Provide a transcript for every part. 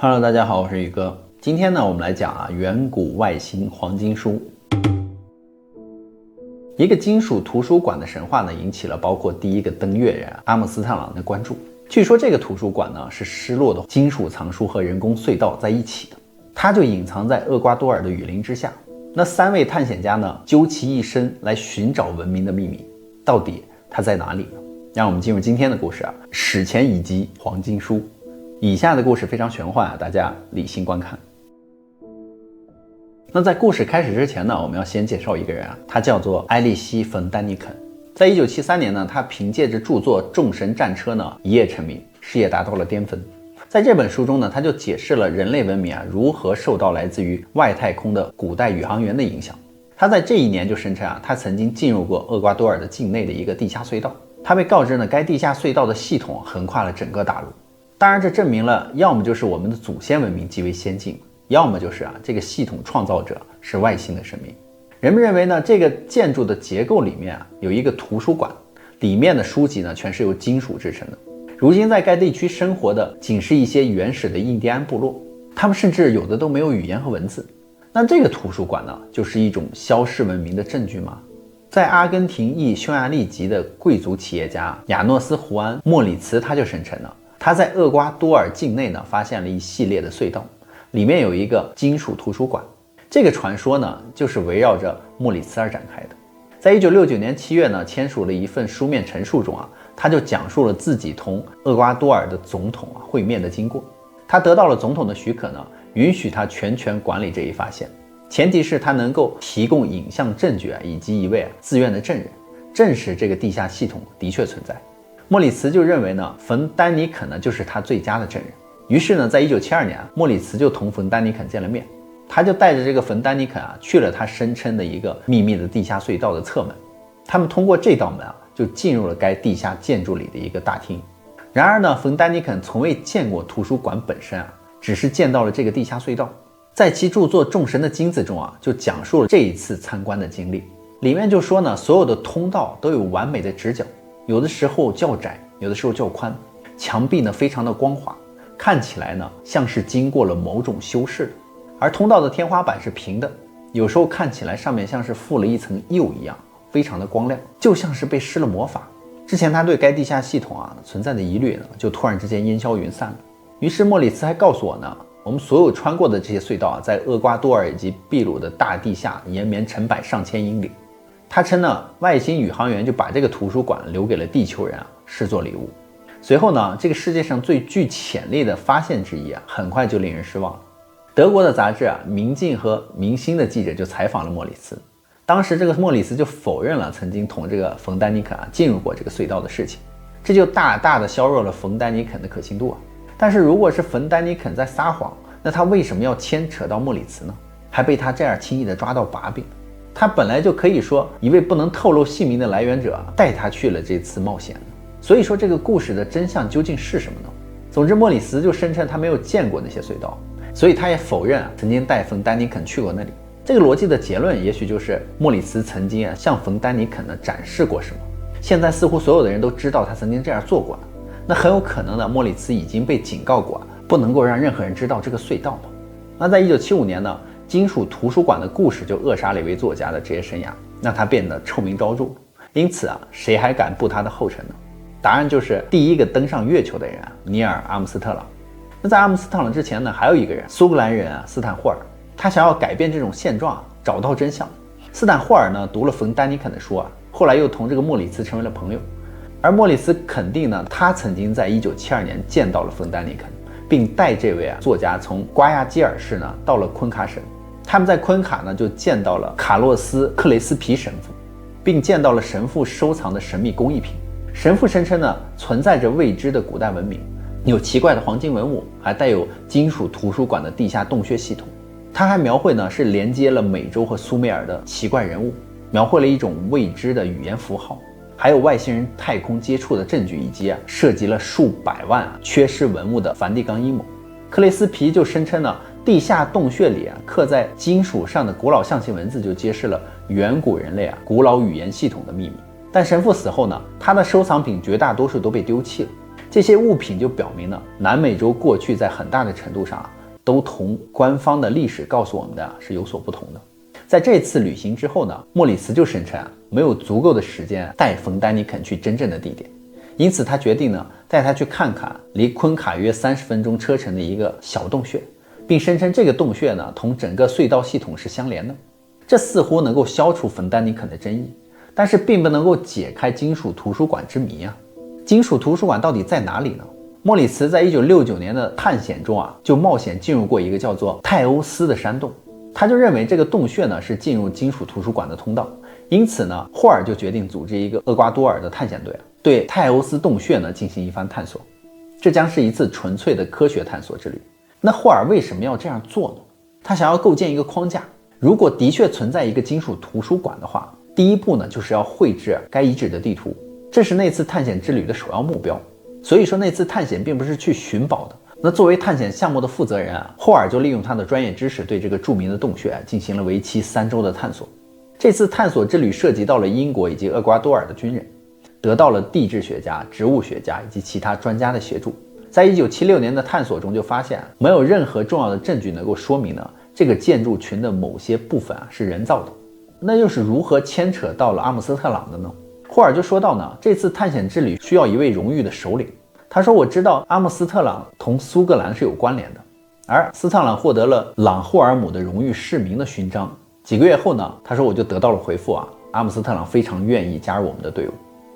Hello， 大家好，我是宇哥。今天呢，我们来讲远古外星黄金书。一个金属图书馆的神话呢，引起了包括第一个登月人阿姆斯特朗的关注。据说这个图书馆呢，是失落的金属藏书和人工隧道在一起的，它就隐藏在厄瓜多尔的雨林之下。那3位探险家呢，究其一生来寻找文明的秘密，到底它在哪里呢？让我们进入今天的故事史前遗迹黄金书。以下的故事非常玄幻大家理性观看。那在故事开始之前呢，我们要先介绍一个人他叫做埃利希·冯·丹尼肯。在1973年呢，他凭借着著作《众神战车》呢一夜成名，事业达到了巅峰。在这本书中呢，他就解释了人类文明如何受到来自于外太空的古代宇航员的影响。他在这一年就声称他曾经进入过厄瓜多尔的境内的一个地下隧道。他被告知呢，该地下隧道的系统横跨了整个大陆。当然，这证明了要么就是我们的祖先文明极为先进，要么就是这个系统创造者是外星的生命。人们认为呢，这个建筑的结构里面有一个图书馆，里面的书籍呢全是由金属制成的。如今在该地区生活的仅是一些原始的印第安部落，他们甚至有的都没有语言和文字。那这个图书馆呢，就是一种消逝文明的证据吗？在阿根廷裔匈牙利籍的贵族企业家亚诺斯·胡安·莫里茨，他就声称了他在厄瓜多尔境内呢发现了一系列的隧道，里面有一个金属图书馆。这个传说呢就是围绕着莫里茨而展开的。在1969年7月呢，签署了一份书面陈述中他就讲述了自己同厄瓜多尔的总统会面的经过。他得到了总统的许可呢，允许他全权管理这一发现，前提是他能够提供影像证据以及一位自愿的证人，证实这个地下系统的确存在。莫里茨就认为呢，冯·丹尼肯呢就是他最佳的证人。于是呢，在1972年莫里茨就同冯·丹尼肯见了面。他就带着这个冯·丹尼肯去了他声称的一个秘密的地下隧道的侧门。他们通过这道门就进入了该地下建筑里的一个大厅。然而呢，冯·丹尼肯从未见过图书馆本身只是见到了这个地下隧道。在其著作《众神的金子》中就讲述了这一次参观的经历。里面就说呢，所有的通道都有完美的直角，有的时候较窄，有的时候较宽，墙壁呢非常的光滑，看起来呢像是经过了某种修饰的。而通道的天花板是平的，有时候看起来上面像是附了一层釉一样，非常的光亮，就像是被施了魔法。之前他对该地下系统存在的疑虑呢，就突然之间烟消云散了。于是莫里茨还告诉我呢，我们所有穿过的这些隧道在厄瓜多尔以及秘鲁的大地下延绵成百上千英里。他称呢，外星宇航员就把这个图书馆留给了地球人视作礼物。随后呢，这个世界上最具潜力的发现之一很快就令人失望了。德国的杂志《明镜》和《明星》的记者就采访了莫里茨。当时这个莫里茨就否认了曾经同这个冯·丹尼肯进入过这个隧道的事情，这就大大的削弱了冯·丹尼肯的可信度但是如果是冯·丹尼肯在撒谎，那他为什么要牵扯到莫里茨呢？还被他这样轻易的抓到把柄？他本来就可以说一位不能透露姓名的来源者带他去了这次冒险。所以说这个故事的真相究竟是什么呢？总之莫里茨就声称他没有见过那些隧道，所以他也否认曾经带冯·丹尼肯去过那里。这个逻辑的结论也许就是莫里茨曾经向冯·丹尼肯展示过什么，现在似乎所有的人都知道他曾经这样做过了。那很有可能呢，莫里茨已经被警告过不能够让任何人知道这个隧道嘛。那在1975年呢，金属图书馆的故事就扼杀了一位作家的职业生涯，让他变得臭名昭著。因此谁还敢步他的后尘呢？答案就是第一个登上月球的人尼尔·阿姆斯特朗。那在阿姆斯特朗之前呢，还有一个人，苏格兰人斯坦霍尔。他想要改变这种现状找到真相。斯坦霍尔呢读了冯·丹尼肯的书后来又同这个莫里茨成为了朋友。而莫里茨肯定呢，他曾经在1972年见到了冯·丹尼肯，并带这位作家从瓜亚基尔市呢到了昆卡省。他们在昆卡呢就见到了卡洛斯·克雷斯皮神父，并见到了神父收藏的神秘工艺品。神父声称呢，存在着未知的古代文明，有奇怪的黄金文物，还带有金属图书馆的地下洞穴系统。他还描绘呢是连接了美洲和苏美尔的奇怪人物，描绘了一种未知的语言符号，还有外星人太空接触的证据，以及涉及了数百万缺失文物的梵蒂冈阴谋。克雷斯皮就声称呢，地下洞穴里刻在金属上的古老象形文字就揭示了远古人类古老语言系统的秘密。但神父死后呢，他的收藏品绝大多数都被丢弃了。这些物品就表明了南美洲过去在很大的程度上都同官方的历史告诉我们的是有所不同的。在这次旅行之后呢，莫里茨就声称没有足够的时间带冯丹尼肯去真正的地点，因此他决定呢带他去看看离昆卡约30分钟车程的一个小洞穴，并声称这个洞穴呢同整个隧道系统是相连的。这似乎能够消除冯丹尼肯的争议，但是并不能够解开金属图书馆之谜啊。金属图书馆到底在哪里呢？莫里茨在1969年的探险中就冒险进入过一个叫做泰欧斯的山洞，他就认为这个洞穴呢是进入金属图书馆的通道，因此呢，霍尔就决定组织一个厄瓜多尔的探险队对泰欧斯洞穴呢进行一番探索。这将是一次纯粹的科学探索之旅。那霍尔为什么要这样做呢？他想要构建一个框架，如果的确存在一个金属图书馆的话，第一步呢就是要绘制该遗址的地图，这是那次探险之旅的首要目标。所以说那次探险并不是去寻宝的。那作为探险项目的负责人霍尔就利用他的专业知识对这个著名的洞穴进行了为期3周的探索。这次探索之旅涉及到了英国以及厄瓜多尔的军人，得到了地质学家、植物学家以及其他专家的协助。在1976年的探索中就发现没有任何重要的证据能够说明呢这个建筑群的某些部分是人造的。那又是如何牵扯到了阿姆斯特朗的呢？霍尔就说到呢，这次探险之旅需要一位荣誉的首领。他说，我知道阿姆斯特朗同苏格兰是有关联的，而斯特朗获得了朗霍尔姆的荣誉市民的勋章。几个月后呢，他说我就得到了回复阿姆斯特朗非常愿意加入我们的队伍。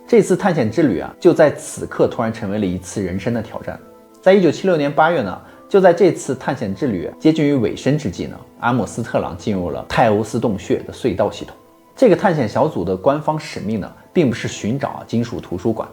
这次探险之旅就在此刻突然成为了一次人生的挑战。在1976年8月呢，就在这次探险之旅接近于尾声之际呢，阿姆斯特朗进入了泰欧斯洞穴的隧道系统。这个探险小组的官方使命呢，并不是寻找金属图书馆，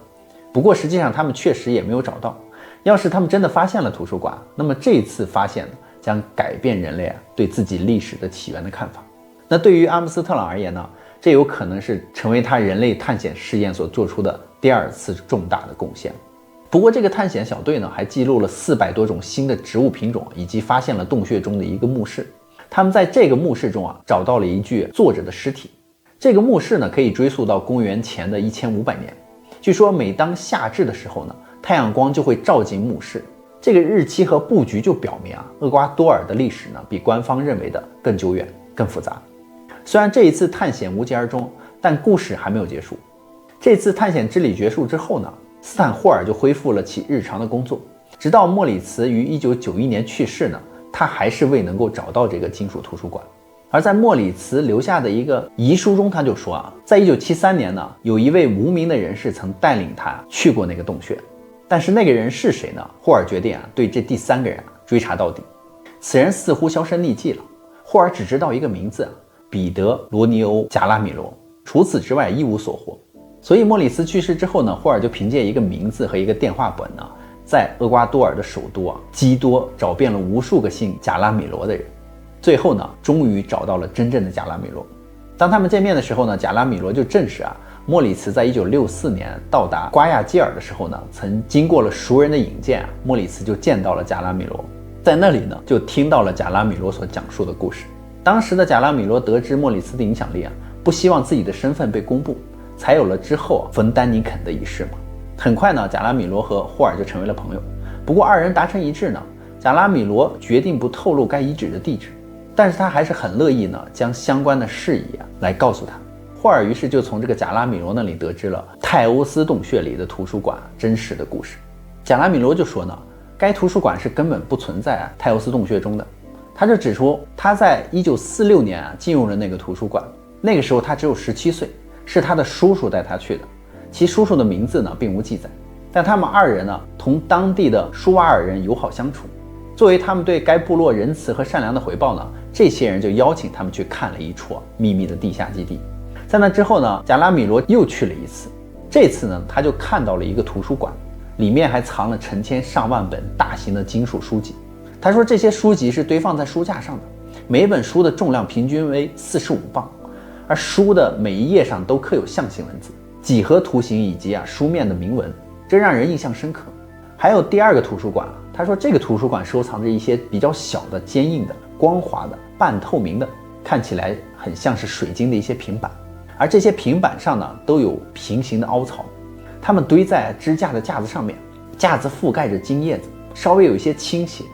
不过实际上他们确实也没有找到。要是他们真的发现了图书馆，那么这次发现将改变人类对自己历史的起源的看法。那对于阿姆斯特朗而言呢，这有可能是成为他人类探险试验所做出的第2次重大的贡献。不过这个探险小队呢，还记录了400多种新的植物品种，以及发现了洞穴中的一个墓室。他们在这个墓室中找到了一具坐着的尸体。这个墓室呢，可以追溯到公元前的1500年。据说每当夏至的时候呢，太阳光就会照进墓室。这个日期和布局就表明厄瓜多尔的历史呢，比官方认为的更久远、更复杂。虽然这一次探险无疾而终，但故事还没有结束。这次探险之旅结束之后呢，斯坦霍尔就恢复了其日常的工作，直到莫里茨于1991年去世呢，他还是未能够找到这个金属图书馆。而在莫里茨留下的一个遗书中，他就说在1973年呢，有一位无名的人士曾带领他去过那个洞穴，但是那个人是谁呢？霍尔决定对这第3个人追查到底。此人似乎销声匿迹了，霍尔只知道一个名字彼得·罗尼欧·贾拉米罗，除此之外一无所获。所以莫里茨去世之后呢，霍尔就凭借一个名字和一个电话本呢，在厄瓜多尔的首都基多找遍了无数个姓贾拉米罗的人。最后呢，终于找到了真正的贾拉米罗。当他们见面的时候呢，贾拉米罗就证实莫里茨在1964年到达瓜亚基尔的时候呢，曾经过了熟人的引荐莫里茨就见到了贾拉米罗，在那里呢，就听到了贾拉米罗所讲述的故事。当时的贾拉米罗得知莫里茨的影响力不希望自己的身份被公布，才有了之后冯丹尼肯的仪式嘛。很快呢，贾拉米罗和霍尔就成为了朋友。不过2人达成一致呢，贾拉米罗决定不透露该遗址的地址。但是他还是很乐意呢，将相关的事宜来告诉他。霍尔于是就从这个贾拉米罗那里得知了泰欧斯洞穴里的图书馆真实的故事。贾拉米罗就说呢，该图书馆是根本不存在泰欧斯洞穴中的。他就指出他在1946年进入了那个图书馆，那个时候他只有17岁，是他的叔叔带他去的，其叔叔的名字呢并无记载。但他们2人呢同当地的舒瓦尔人友好相处。作为他们对该部落仁慈和善良的回报呢，这些人就邀请他们去看了一处秘密的地下基地。在那之后呢，贾拉米罗又去了一次，这次呢，他就看到了一个图书馆，里面还藏了成千上万本大型的金属书籍。他说这些书籍是堆放在书架上的，每本书的重量平均为45磅，而书的每一页上都刻有象形文字、几何图形以及书面的铭文，这让人印象深刻。还有第2个图书馆，他说这个图书馆收藏着一些比较小的、坚硬的、光滑的、半透明的，看起来很像是水晶的一些平板，而这些平板上呢都有平行的凹槽，它们堆在支架的架子上面，架子覆盖着金叶子，稍微有一些倾斜。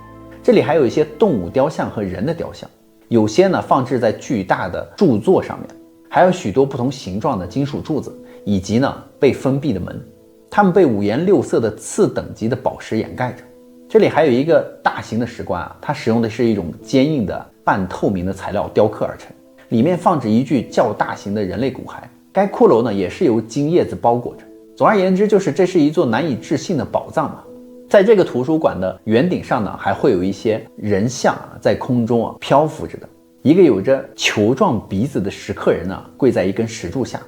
这里还有一些动物雕像和人的雕像，有些呢放置在巨大的柱座上面，还有许多不同形状的金属柱子，以及呢被封闭的门，它们被五颜六色的次等级的宝石掩盖着。这里还有一个大型的石棺啊，它使用的是一种坚硬的半透明的材料雕刻而成，里面放置一具较大型的人类骨骸，该骷髅呢也是由金叶子包裹着。总而言之，就是这是一座难以置信的宝藏嘛。在这个图书馆的圆顶上呢，还会有一些人像在空中漂浮着的。一个有着球状鼻子的石刻人呢，跪在一根石柱下，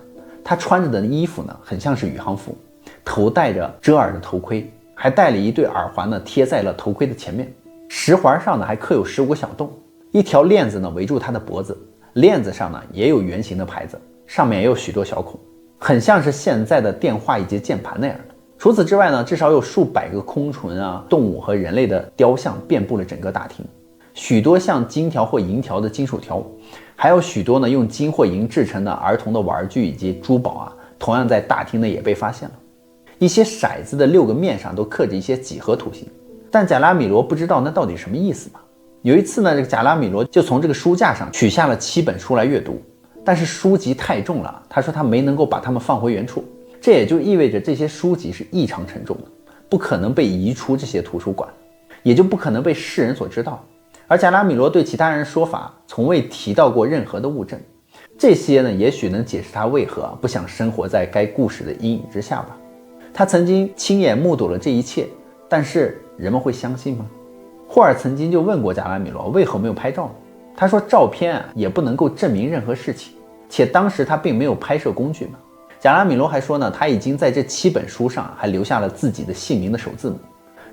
他穿着的衣服呢，很像是宇航服，头戴着遮耳的头盔，还戴了一对耳环呢，贴在了头盔的前面。石环上呢，还刻有15个小洞，一条链子呢围住他的脖子，链子上呢也有圆形的牌子，上面也有许多小孔，很像是现在的电话以及键盘那样的。除此之外呢，至少有数百个空唇动物和人类的雕像遍布了整个大厅，许多像金条或银条的金属条，还有许多呢用金或银制成的儿童的玩具以及珠宝同样在大厅内也被发现了。一些骰子的6个面上都刻着一些几何图形，但贾拉米罗不知道那到底什么意思嘛。有一次呢，这个贾拉米罗就从这个书架上取下了7本书来阅读，但是书籍太重了，他说他没能够把它们放回原处。这也就意味着这些书籍是异常沉重的，不可能被移出这些图书馆，也就不可能被世人所知道。而贾拉米罗对其他人说法从未提到过任何的物证，这些呢也许能解释他为何不想生活在该故事的阴影之下吧。他曾经亲眼目睹了这一切，但是人们会相信吗？霍尔曾经就问过贾拉米罗为何没有拍照呢？他说照片也不能够证明任何事情，且当时他并没有拍摄工具嘛。贾拉米罗还说呢，他已经在这7本书上还留下了自己的姓名的首字母。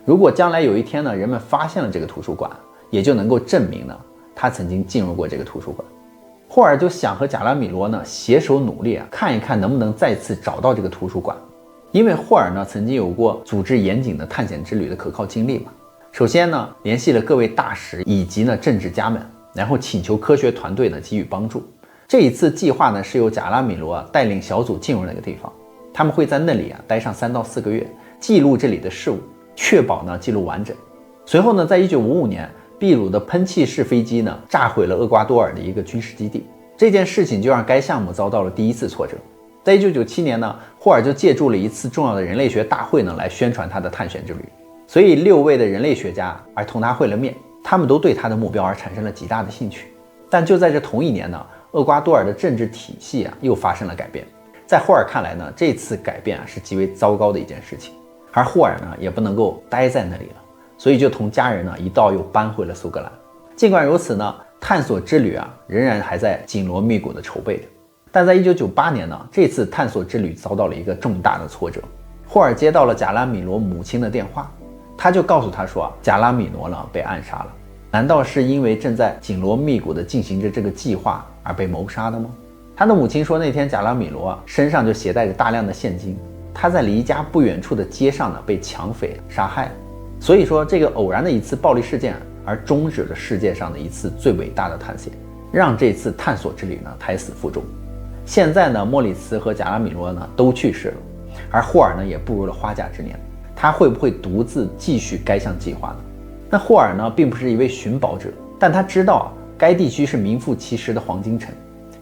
如果将来有一天呢，人们发现了这个图书馆，也就能够证明呢，他曾经进入过这个图书馆。霍尔就想和贾拉米罗呢携手努力看一看能不能再次找到这个图书馆。因为霍尔呢曾经有过组织严谨的探险之旅的可靠经历嘛。首先呢，联系了各位大使以及呢政治家们，然后请求科学团队呢给予帮助。这一次计划呢是由贾拉米罗带领小组进入那个地方，他们会在那里待上3到4个月，记录这里的事物，确保呢记录完整。随后呢，在1955年，秘鲁的喷气式飞机呢炸毁了厄瓜多尔的一个军事基地，这件事情就让该项目遭到了第一次挫折。在1997年呢，霍尔就借助了一次重要的人类学大会呢来宣传他的探险之旅，所以6位的人类学家同他会了面，他们都对他的目标产生了极大的兴趣。但就在这同一年呢，厄瓜多尔的政治体系又发生了改变。在霍尔看来呢，这次改变是极为糟糕的一件事情，而霍尔呢也不能够待在那里了，所以就同家人呢一道又搬回了苏格兰。尽管如此呢，探索之旅仍然还在紧锣密鼓的筹备着。但在1998年呢，这次探索之旅遭到了一个重大的挫折。霍尔接到了贾拉米罗母亲的电话，他就告诉他说贾拉米罗呢被暗杀了。难道是因为正在紧锣密鼓地进行着这个计划而被谋杀的吗？他的母亲说，那天贾拉米罗身上就携带着大量的现金，他在离家不远处的街上呢被抢匪杀害了。所以说，这个偶然的一次暴力事件而终止了世界上的一次最伟大的探险，让这次探索之旅呢胎死腹中。现在呢，莫里茨和贾拉米罗呢都去世了，而霍尔呢也步入了花甲之年，他会不会独自继续该项计划呢？那霍尔呢并不是一位寻宝者，但他知道该地区是名副其实的黄金城，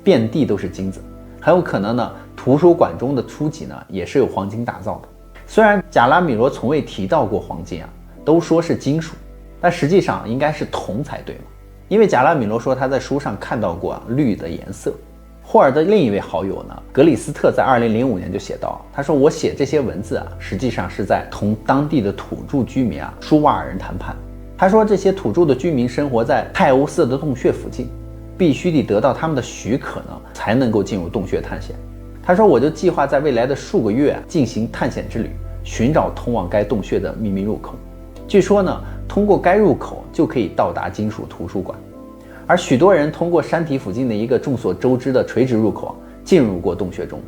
遍地都是金子，很有可能呢图书馆中的书籍呢也是由黄金打造的。虽然贾拉米罗从未提到过黄金都说是金属，但实际上应该是铜才对嘛，因为贾拉米罗说他在书上看到过绿的颜色。霍尔的另一位好友呢，格里斯特在2005年就写道，他说我写这些文字实际上是在同当地的土著居民舒瓦尔人谈判。他说这些土著的居民生活在泰欧斯的洞穴附近，必须得得到他们的许可呢，才能够进入洞穴探险。他说我就计划在未来的数个月进行探险之旅，寻找通往该洞穴的秘密入口。据说呢，通过该入口就可以到达金属图书馆。而许多人通过山体附近的一个众所周知的垂直入口进入过洞穴中，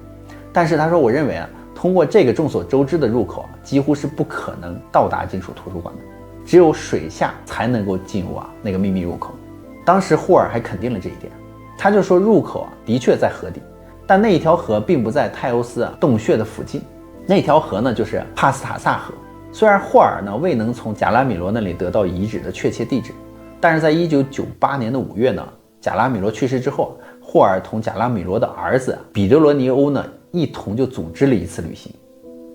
但是他说我认为通过这个众所周知的入口几乎是不可能到达金属图书馆的，只有水下才能够进入那个秘密入口。当时霍尔还肯定了这一点，他就说入口的确在河底，但那一条河并不在泰欧斯洞穴的附近，那条河呢就是帕斯塔萨河。虽然霍尔呢未能从贾拉米罗那里得到遗址的确切地址，但是在1998年的5月呢，贾拉米罗去世之后，霍尔同贾拉米罗的儿子彼得罗尼欧呢一同就组织了一次旅行。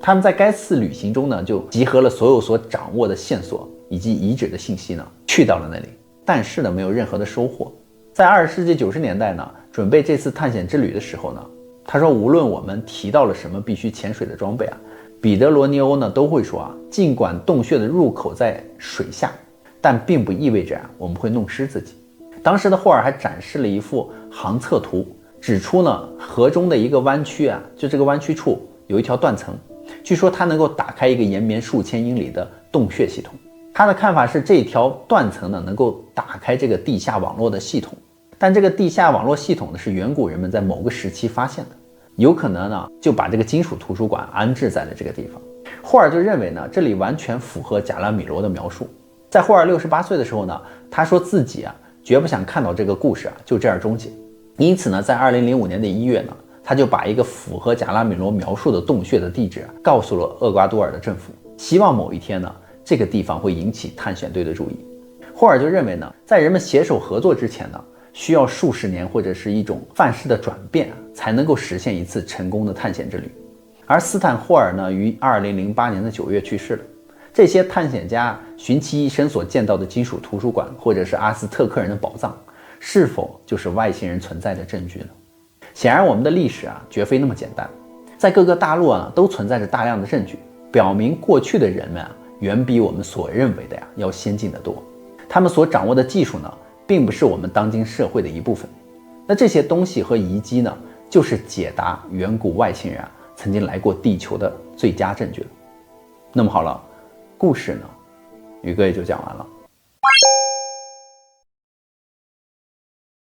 他们在该次旅行中呢，就集合了所有所掌握的线索以及遗址的信息呢，去到了那里，但是呢没有任何的收获。在20世纪90年代呢，准备这次探险之旅的时候呢，他说无论我们提到了什么必须潜水的装备啊，彼得罗尼欧呢都会说啊，尽管洞穴的入口在水下，但并不意味着我们会弄湿自己。当时的霍尔还展示了一幅航测图，指出呢河中的一个弯曲啊，就这个弯曲处有一条断层，据说它能够打开一个延绵数千英里的洞穴系统。他的看法是这条断层呢能够打开这个地下网络的系统，但这个地下网络系统呢是远古人们在某个时期发现的，有可能呢就把这个金属图书馆安置在了这个地方。霍尔就认为呢这里完全符合贾拉米罗的描述。在霍尔68岁的时候呢，他说自己绝不想看到这个故事就这样终结。因此呢，在2005年的1月呢，他就把一个符合贾拉米罗描述的洞穴的地址告诉了厄瓜多尔的政府，希望某一天呢，这个地方会引起探险队的注意。霍尔就认为呢，在人们携手合作之前呢，需要数十年或者是一种范式的转变才能够实现一次成功的探险之旅。而斯坦霍尔呢，于2008年的9月去世了。这些探险家寻其一生所见到的金属图书馆，或者是阿兹特克人的宝藏，是否就是外星人存在的证据呢？显然我们的历史绝非那么简单，在各个大陆都存在着大量的证据，表明过去的人们远比我们所认为的要先进得多。他们所掌握的技术呢，并不是我们当今社会的一部分。那这些东西和遗迹呢，就是解答远古外星人曾经来过地球的最佳证据了。那么好了，故事呢，宇哥也就讲完了。